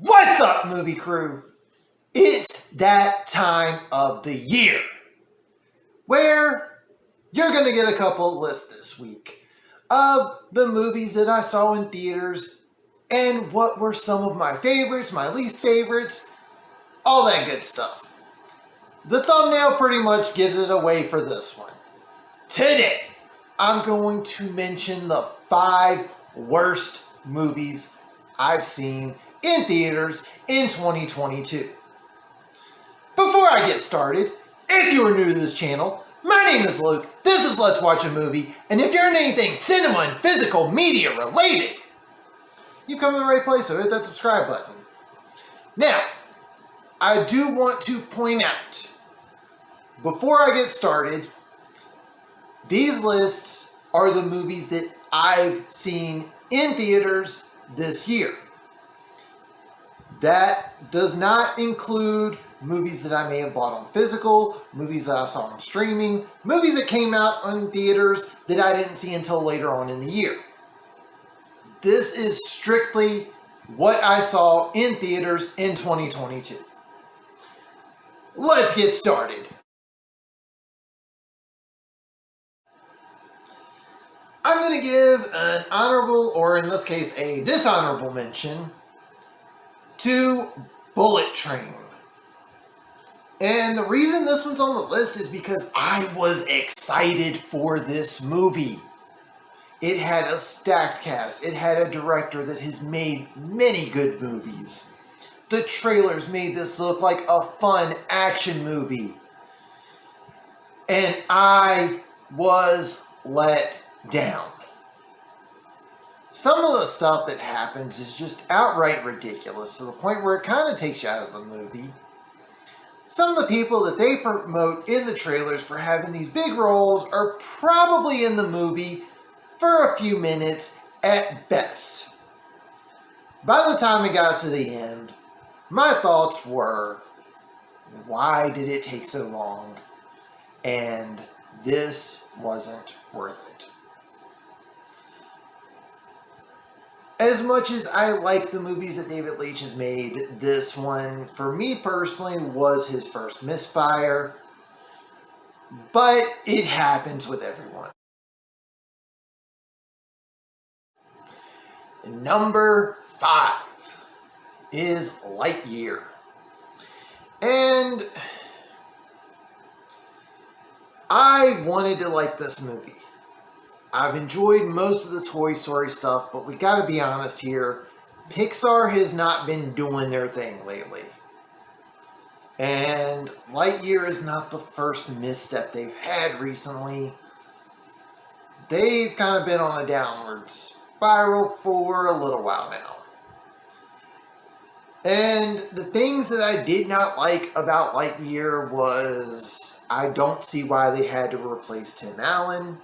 What's up, movie crew? It's that time of the year where you're going to get a couple lists this week of the movies that I saw in theaters and what were some of my favorites, my least favorites, all that good stuff. The thumbnail pretty much gives it away for this one. Today, I'm going to mention the 5 worst movies I've seen in theaters in 2022. Before I get started, if you are new to this channel, my name is Luke, this is Let's Watch a Movie, and if you're in anything cinema and physical media related, you've come to the right place, so hit that subscribe button. Now, I do want to point out, before I get started, these lists are the movies that I've seen in theaters this year. That does not include movies that I may have bought on physical, movies that I saw on streaming, movies that came out on theaters that I didn't see until later on in the year. This is strictly what I saw in theaters in 2022. Let's get started. I'm going to give an honorable, or in this case, a dishonorable mention to Bullet Train. And the reason this one's on the list is because I was excited for this movie. It had a stacked cast. It had a director that has made many good movies. The trailers made this look like a fun action movie. And I was let down. Some of the stuff that happens is just outright ridiculous to the point where it kind of takes you out of the movie. Some of the people that they promote in the trailers for having these big roles are probably in the movie for a few minutes at best. By the time it got to the end, my thoughts were, why did it take so long? And this wasn't worth it. As much as I like the movies that David Leitch has made, this one, for me personally, was his first misfire. But it happens with everyone. Number 5 is Lightyear. And I wanted to like this movie. I've enjoyed most of the Toy Story stuff, but we gotta be honest here, Pixar has not been doing their thing lately. And Lightyear is not the first misstep they've had recently. They've kind of been on a downward spiral for a little while now. And the things that I did not like about Lightyear was, I don't see why they had to replace Tim Allen.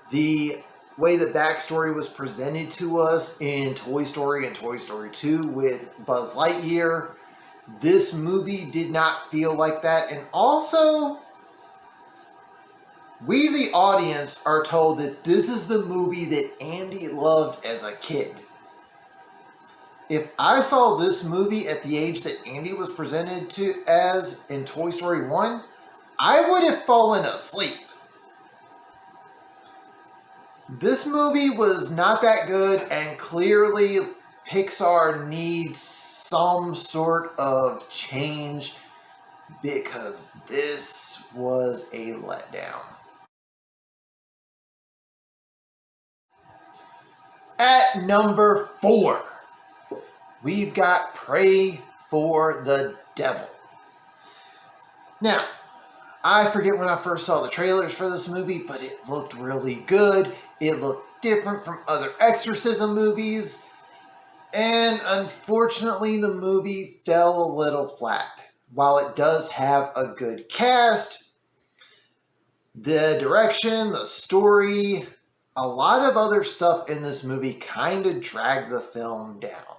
The way the backstory was presented to us in Toy Story and Toy Story 2 with Buzz Lightyear, this movie did not feel like that. And also, we the audience are told that this is the movie that Andy loved as a kid. If I saw this movie at the age that Andy was presented to as in Toy Story 1, I would have fallen asleep. This movie was not that good, and clearly Pixar needs some sort of change because this was a letdown. At number 4, we've got Pray for the Devil. Now, I forget when I first saw the trailers for this movie, but it looked really good. It looked different from other exorcism movies. And unfortunately, the movie fell a little flat. While it does have a good cast, the direction, the story, a lot of other stuff in this movie kind of dragged the film down.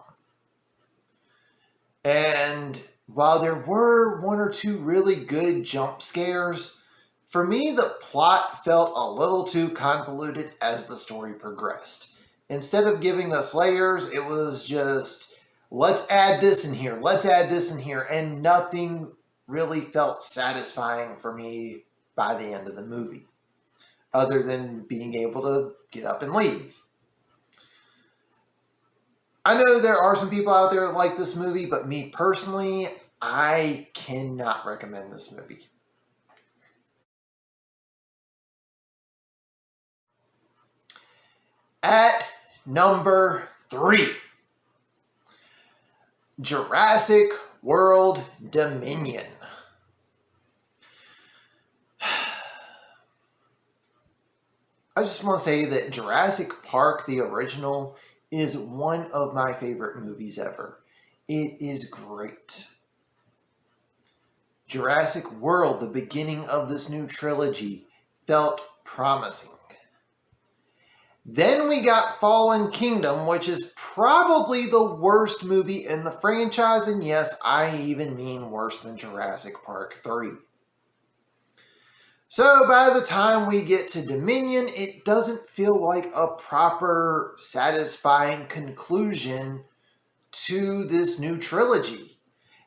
And while there were 1 or 2 really good jump scares, for me the plot felt a little too convoluted as the story progressed. Instead of giving us layers, it was just, let's add this in here, let's add this in here, and nothing really felt satisfying for me by the end of the movie, other than being able to get up and leave. I know there are some people out there that like this movie, but me personally, I cannot recommend this movie. At number 3, Jurassic World Dominion. I just want to say that Jurassic Park, the original, is one of my favorite movies ever. It is great. Jurassic World, the beginning of this new trilogy, felt promising. Then we got Fallen Kingdom, which is probably the worst movie in the franchise, and yes, I even mean worse than Jurassic Park 3. So by the time we get to Dominion, it doesn't feel like a proper, satisfying conclusion to this new trilogy.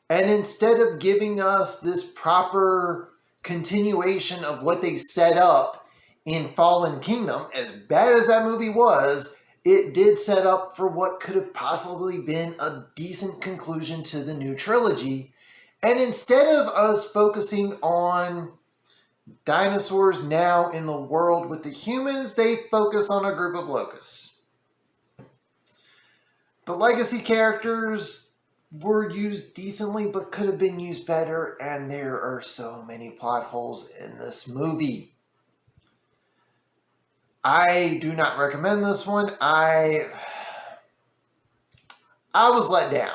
And instead of giving us this proper continuation of what they set up in Fallen Kingdom, as bad as that movie was, it did set up for what could have possibly been a decent conclusion to the new trilogy. And instead of us focusing on dinosaurs now in the world with the humans, they focus on a group of locusts. The legacy characters were used decently, but could have been used better, and there are so many plot holes in this movie. I do not recommend this one. I was let down.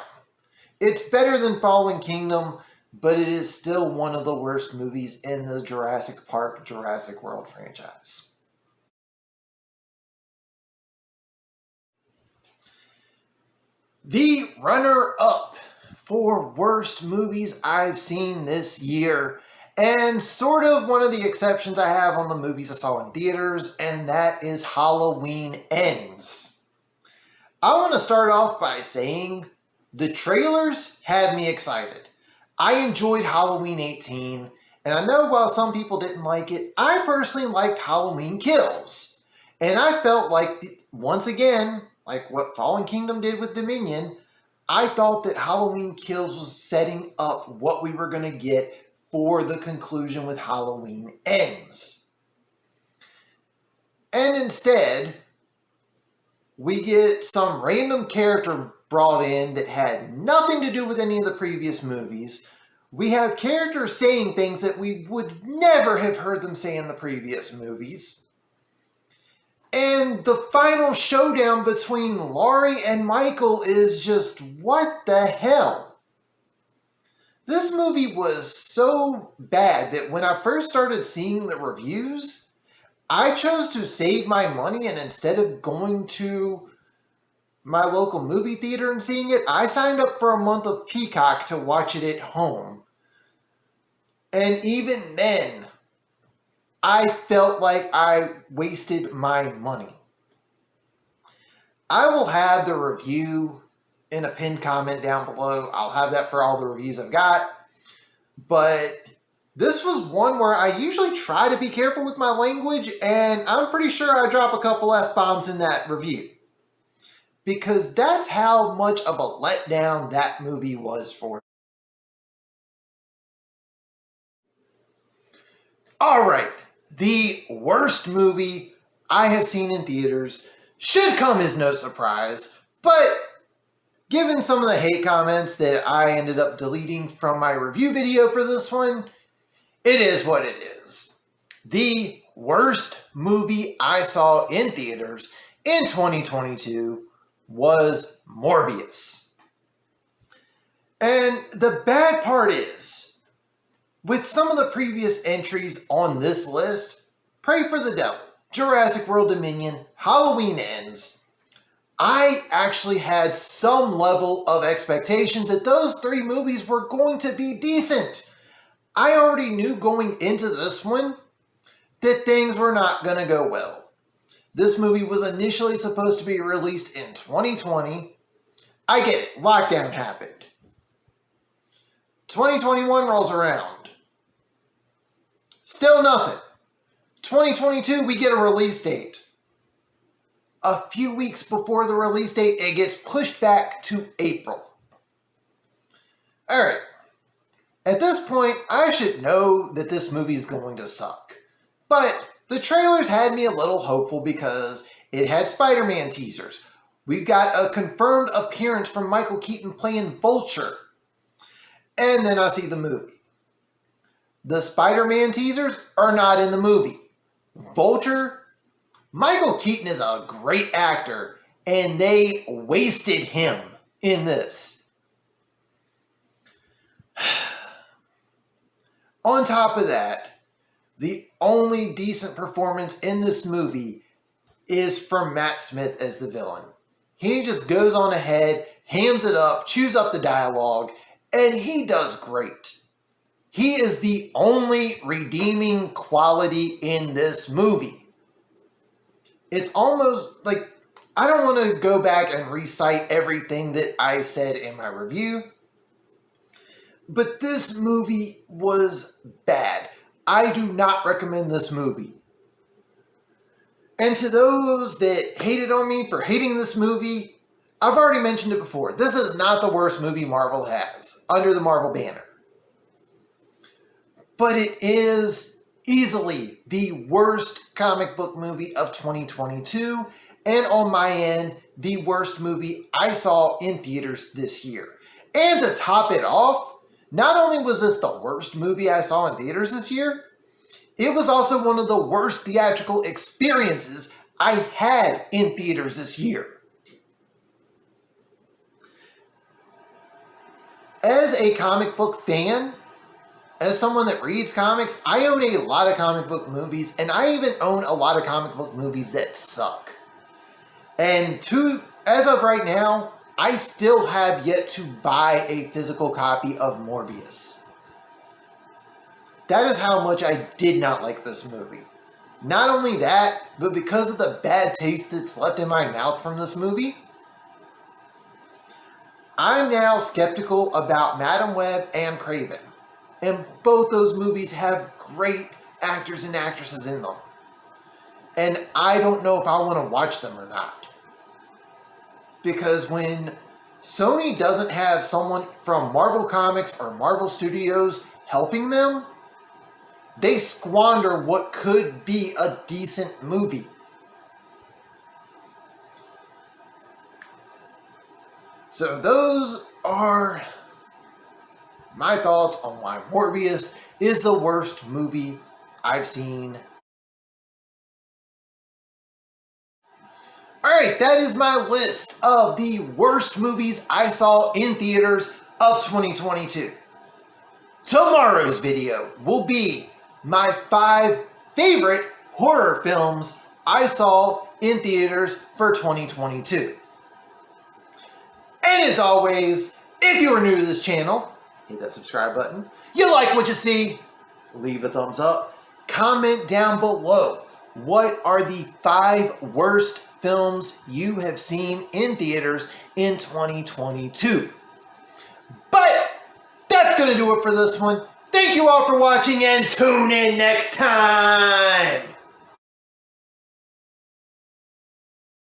It's better than Fallen Kingdom, but it is still one of the worst movies in the Jurassic Park, Jurassic World franchise. The runner-up for worst movies I've seen this year, and sort of one of the exceptions I have on the movies I saw in theaters, and that is Halloween Ends. I want to start off by saying the trailers had me excited. I enjoyed Halloween 18, and I know while some people didn't like it, I personally liked Halloween Kills. And I felt like, once again, like what Fallen Kingdom did with Dominion, I thought that Halloween Kills was setting up what we were going to get for the conclusion with Halloween Ends. And instead, we get some random character brought in that had nothing to do with any of the previous movies. We have characters saying things that we would never have heard them say in the previous movies. And the final showdown between Laurie and Michael is just, what the hell? This movie was so bad that when I first started seeing the reviews, I chose to save my money, and instead of going to my local movie theater and seeing it, I signed up for a month of Peacock to watch it at home. And even then, I felt like I wasted my money. I will have the review in a pinned comment down below. I'll have that for all the reviews I've got. But this was one where I usually try to be careful with my language, and I'm pretty sure I drop a couple F-bombs in that review. Because that's how much of a letdown that movie was for me. Alright, the worst movie I have seen in theaters should come as no surprise, but given some of the hate comments that I ended up deleting from my review video for this one, it is what it is. The worst movie I saw in theaters in 2022 was Morbius. And the bad part is, with some of the previous entries on this list, Pray for the Devil, Jurassic World Dominion, Halloween Ends, I actually had some level of expectations that those 3 movies were going to be decent. I already knew going into this one that things were not going to go well. This movie was initially supposed to be released in 2020. I get it. Lockdown happened. 2021 rolls around. Still nothing. 2022, we get a release date. A few weeks before the release date, it gets pushed back to April. Alright. At this point, I should know that this movie's going to suck. But the trailers had me a little hopeful because it had Spider-Man teasers. We've got a confirmed appearance from Michael Keaton playing Vulture. And then I see the movie. The Spider-Man teasers are not in the movie. Vulture, Michael Keaton is a great actor, and they wasted him in this. On top of that, the only decent performance in this movie is from Matt Smith as the villain. He just goes on ahead, hams it up, chews up the dialogue, and he does great. He is the only redeeming quality in this movie. It's almost like, I don't want to go back and recite everything that I said in my review, but this movie was bad. I do not recommend this movie. And to those that hated on me for hating this movie, I've already mentioned it before. This is not the worst movie Marvel has under the Marvel banner. But it is easily the worst comic book movie of 2022. And on my end, the worst movie I saw in theaters this year. And to top it off, not only was this the worst movie I saw in theaters this year, it was also one of the worst theatrical experiences I had in theaters this year. As a comic book fan, as someone that reads comics, I own a lot of comic book movies, and I even own a lot of comic book movies that suck. And as of right now, I still have yet to buy a physical copy of Morbius. That is how much I did not like this movie. Not only that, but because of the bad taste that's left in my mouth from this movie, I'm now skeptical about Madam Web and Craven. And both those movies have great actors and actresses in them. And I don't know if I want to watch them or not. Because when Sony doesn't have someone from Marvel Comics or Marvel Studios helping them, they squander what could be a decent movie. So those are my thoughts on why Morbius is the worst movie I've seen. Alright, that is my list of the worst movies I saw in theaters of 2022. Tomorrow's video will be my 5 favorite horror films I saw in theaters for 2022. And as always, if you are new to this channel, hit that subscribe button. You like what you see, leave a thumbs up. Comment down below, what are the 5 worst films you have seen in theaters in 2022? But that's going to do it for this one. Thank you all for watching, and tune in next time.